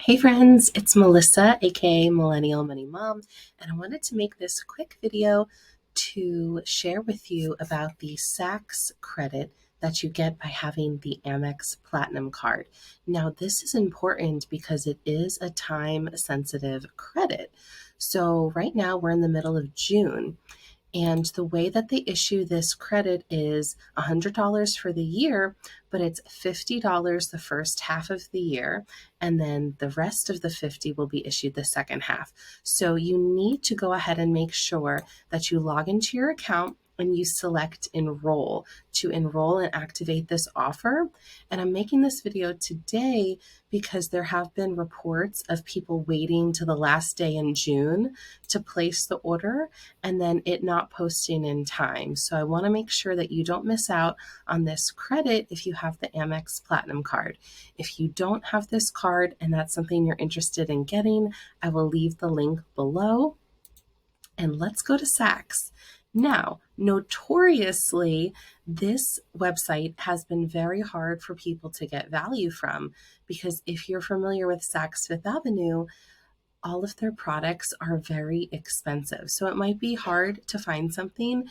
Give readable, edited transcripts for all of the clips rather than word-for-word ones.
Hey friends, it's Melissa, aka Millennial Money Mom, and I wanted to make this quick video to share with you about the Saks credit that you get by having the Amex Platinum card. Now, this is important because it is a time-sensitive credit. So right now we're in the middle of June. And the way that they issue this credit is $100 for the year, but it's $50 the first half of the year, and then the rest of the 50 will be issued the second half. So you need to go ahead and make sure that you log into your account and you select enroll to enroll and activate this offer. And I'm making this video today because there have been reports of people waiting to the last day in June to place the order and then it not posting in time. So I want to make sure that you don't miss out on this credit if you have the Amex Platinum card. If you don't have this card and that's something you're interested in getting, I will leave the link below. And let's go to Saks. Now, notoriously, this website has been very hard for people to get value from because if you're familiar with Saks Fifth Avenue, all of their products are very expensive. So it might be hard to find something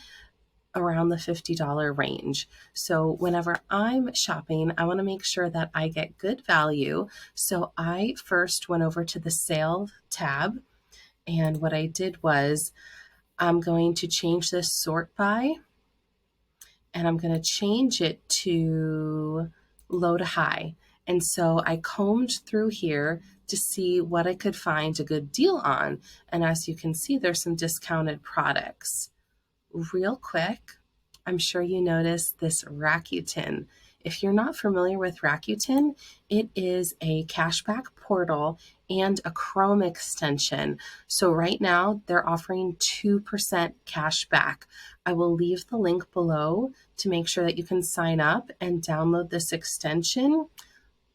around the $50 range. So whenever I'm shopping, I want to make sure that I get good value. So I first went over to the sale tab, and what I did was I'm going to change this sort by, and I'm going to change it to low to high. And so I combed through here to see what I could find a good deal on. And as you can see, there's some discounted products. Real quick, I'm sure you noticed this Rakuten. If you're not familiar with Rakuten, it is a cashback portal and a Chrome extension. So right now they're offering 2% cash back. I will leave the link below to make sure that you can sign up and download this extension.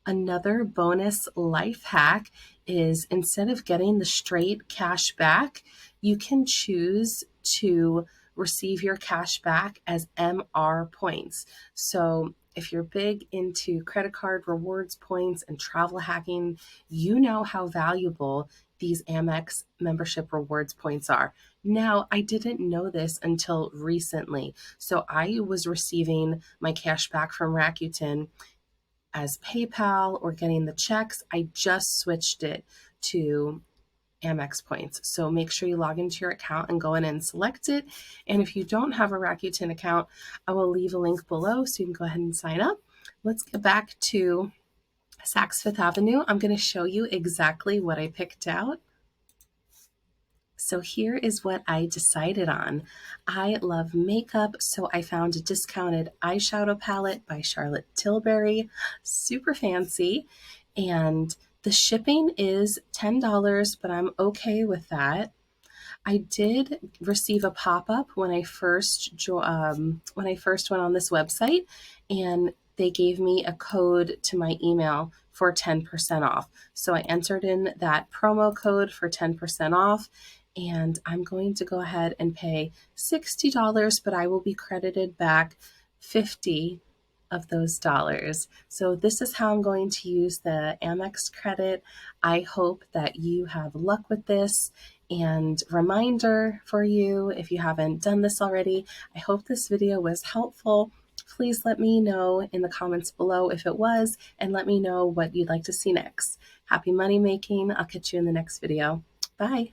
Another bonus life hack is instead of getting the straight cash back, you can choose to receive your cash back as MR points. So if you're big into credit card rewards points and travel hacking, you know how valuable these Amex membership rewards points are. Now, I didn't know this until recently. So I was receiving my cash back from Rakuten as PayPal or getting the checks. I just switched it to Amex points. So make sure you log into your account and go in and select it. And if you don't have a Rakuten account, I will leave a link below so you can go ahead and sign up. Let's get back to Saks Fifth Avenue. I'm going to show you exactly what I picked out. So here is what I decided on. I love makeup, so I found a discounted eyeshadow palette by Charlotte Tilbury, super fancy, and the shipping is $10, but I'm okay with that. I did receive a pop-up when I first went on this website, and they gave me a code to my email for 10% off. So I entered in that promo code for 10% off, and I'm going to go ahead and pay $60, but I will be credited back 50 of those dollars. So this is how I'm going to use the Amex credit. I hope that you have luck with this. And reminder for you, if you haven't done this already, I hope this video was helpful. Please let me know in the comments below if it was, and let me know what you'd like to see next. Happy money making. I'll catch you in the next video. Bye.